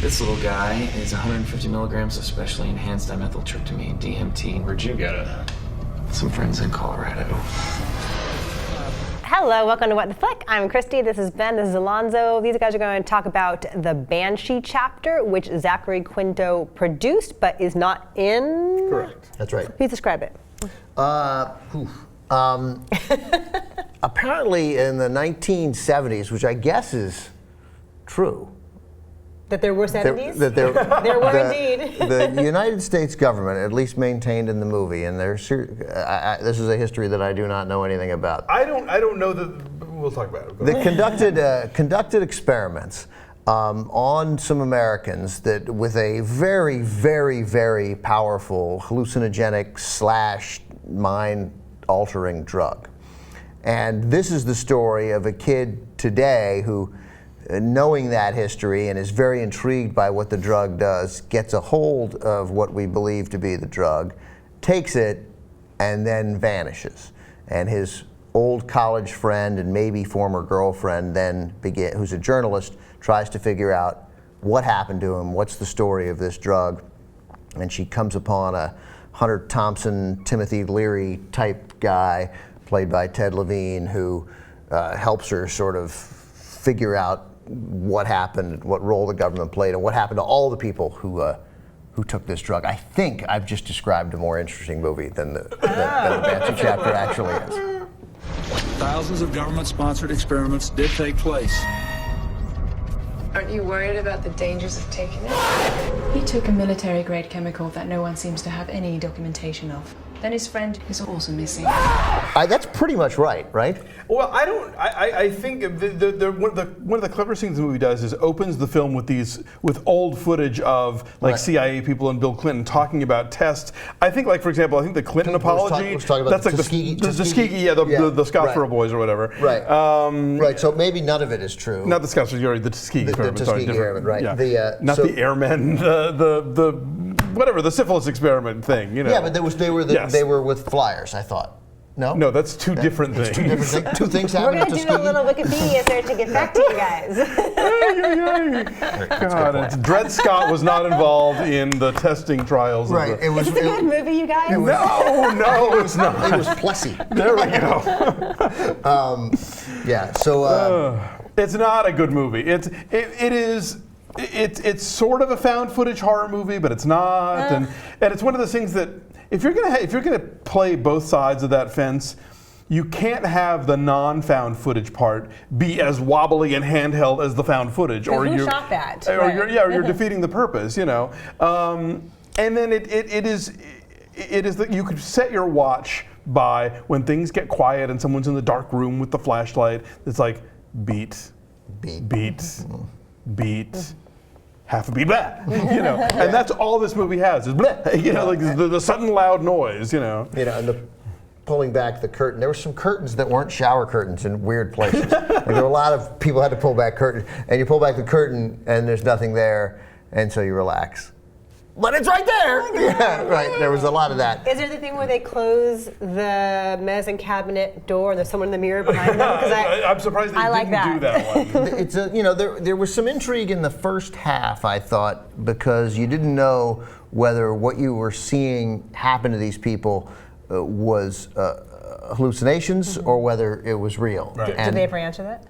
This little guy is 150 milligrams of specially enhanced dimethyltryptamine, DMT. Where'd you get it? Some friends in Colorado. Hello, welcome to What the Flick. I'm Christy, this is Ben, this is Alonso. These guys are going to talk about the Banshee Chapter, which Zachary Quinto produced, but is not in... Correct. That's right. Please describe it. Apparently in the 1970s, which I guess is true. That there were 70s? There were indeed. The United States government, at least maintained in the movie, and this is a history that I do not know anything about. I don't know that. We'll talk about it. They conducted experiments on some Americans that with a very, very, very powerful hallucinogenic / mind-altering drug. And this is the story of a kid today who, knowing that history and is very intrigued by what the drug does, gets a hold of what we believe to be the drug, takes it, and then vanishes. And his old college friend and maybe former girlfriend then who's a journalist, tries to figure out what happened to him, what's the story of this drug. And she comes upon a Hunter Thompson, Timothy Leary type guy, played by Ted Levine, who helps her sort of figure out what happened, what role the government played, and what happened to all the people who took this drug. I think I've just described a more interesting movie than the Banshee Chapter actually is. Thousands of government-sponsored experiments did take place. Aren't you worried about the dangers of taking it? He took a military-grade chemical that no one seems to have any documentation of. Then his friend is also missing. That's pretty much right? Well, I think one of the cleverest things the movie does is opens the film with old footage of CIA people and Bill Clinton talking about tests. I think, for example, the Clinton apology. Let's talk about that's like the Tuskegee, the Scottsboro boys or whatever. Right. Right. So maybe none of it is true. Not the Scottsboro, the Tuskegee experiment. The Tuskegee Airmen, right? Yeah. The airmen. The syphilis experiment thing. Yeah, but they were with flyers, I thought. No, that's two different things. Two different things. Two things We're happened. going to do a little Wikipedia search to get back to you guys. God, Dred Scott was not involved in the testing trials. Right. Is this a good movie, you guys? No, it was not. It was Plessy. There we go. Yeah. So it's not a good movie. It is. It's sort of a found footage horror movie, but it's not. And it's one of those things that if you're gonna play both sides of that fence, you can't have the non-found footage part be as wobbly and handheld as the found footage, or who shot that? You're defeating the purpose, And then it is that you could set your watch by when things get quiet and someone's in the dark room with the flashlight. It's like beat, half a beat, blah, and that's all this movie has is blah, the sudden loud noise, and the pulling back the curtain. There were some curtains that weren't shower curtains in weird places. There were a lot of people had to pull back curtains, and you pull back the curtain and there's nothing there, and so you relax. But it's right there. Yeah, right. There was a lot of that. Is there the thing where they close the medicine cabinet door and there's someone in the mirror behind them? I'm surprised they didn't do that one. It's there was some intrigue in the first half, I thought, because you didn't know whether what you were seeing happen to these people was hallucinations or whether it was real. Right. Did they ever answer that?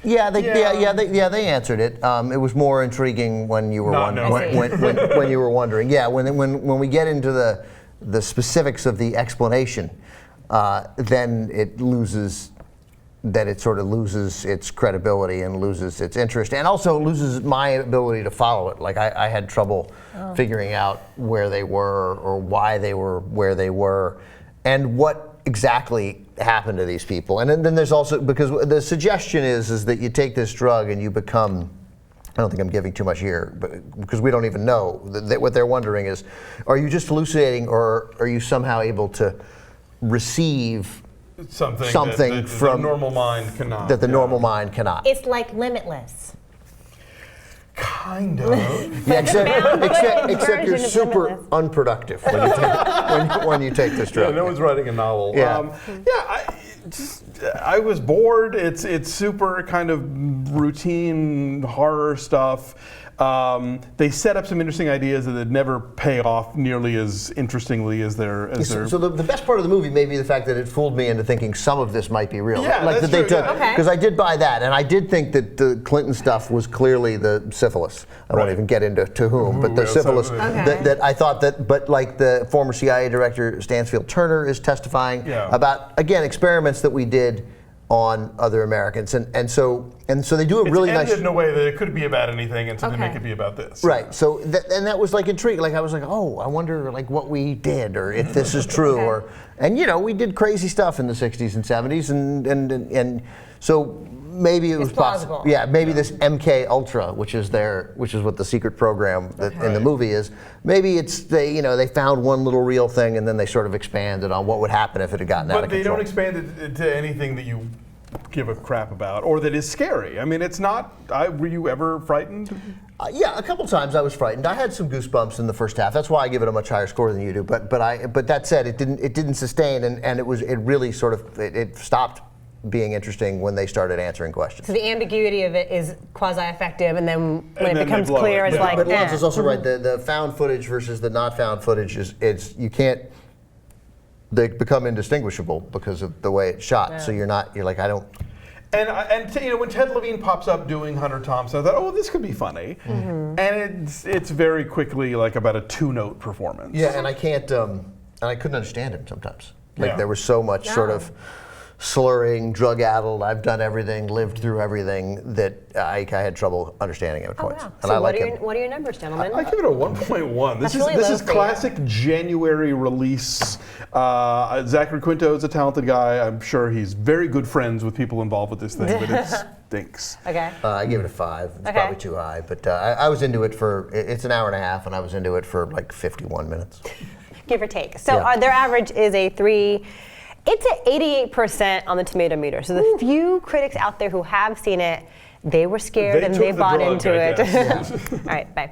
Yeah, they answered it. It was more intriguing when you were when you were wondering. Yeah, when we get into the specifics of the explanation, then it loses. That it sort of loses its credibility and loses its interest, and also loses my ability to follow it. Like I had trouble figuring out where they were or why they were where they were, and what exactly happened to these people. And then there's also, because the suggestion is that you take this drug and you become, I don't think I'm giving too much here, but because we don't even know. What they're wondering is, are you just hallucinating, or are you somehow able to receive something from the normal mind cannot. That the normal mind cannot. It's like Limitless. Kind of. Yeah, except you're super unproductive when you take this drug. Yeah, no one's writing a novel. Yeah. I was bored. It's super kind of routine horror stuff. They set up some interesting ideas that never pay off nearly as interestingly as their. So the best part of the movie may be the fact that it fooled me into thinking some of this might be real. Yeah, like that's that they true, took, yeah. because I did buy that, and I did think that the Clinton stuff was clearly the syphilis. I won't even get into whom, but the syphilis. That I thought that, but like the former CIA director Stansfield Turner is testifying about, again, experiments that we did on other Americans, and so they do a really nice. It's ended in a way that it could be about anything, and so they make it be about this. Right. So and that was like intriguing. Like I was like, oh, I wonder like what we did, or if this is true, and we did crazy stuff in the '60s and '70s, and so maybe it was plausible. Yeah, maybe this MK Ultra, which is what the secret program that in the movie is. Maybe it's they found one little real thing, and then they sort of expanded on what would happen if it had gotten out of control. But they don't expand it to anything that you give a crap about or that is scary. I mean, it's not. Were you ever frightened? Yeah, a couple times I was frightened. I had some goosebumps in the first half. That's why I give it a much higher score than you do. But that said, it didn't sustain, and it really sort of it stopped being interesting when they started answering questions. So the ambiguity of it is quasi-effective, and then when it becomes clear, it's like. But Alonso's also right. The found footage versus the not found footage is you can't. They become indistinguishable because of the way it's shot. Yeah. So you're like I don't. And when Ted Levine pops up doing Hunter Thompson, I thought, oh, this could be funny. Mm-hmm. And it's very quickly like about a 2-note performance. Yeah, and I can't. And I couldn't understand him sometimes. Like there was so much sort of slurring, drug-addled, I've done everything, lived through everything, that I had trouble understanding him at points. Wow. And so I what are your numbers, gentlemen? I give it a 1.1. This is classic January release. Zachary Quinto is a talented guy. I'm sure he's very good friends with people involved with this thing, but it stinks. Okay. I give it a 5. It's probably too high, but I was into it it's an hour and a half, and I was into it for like 51 minutes. Give or take. So their average is a 3. It's at 88% on the tomato meter. So the few critics out there who have seen it, they were scared and they bought into it. All right, bye.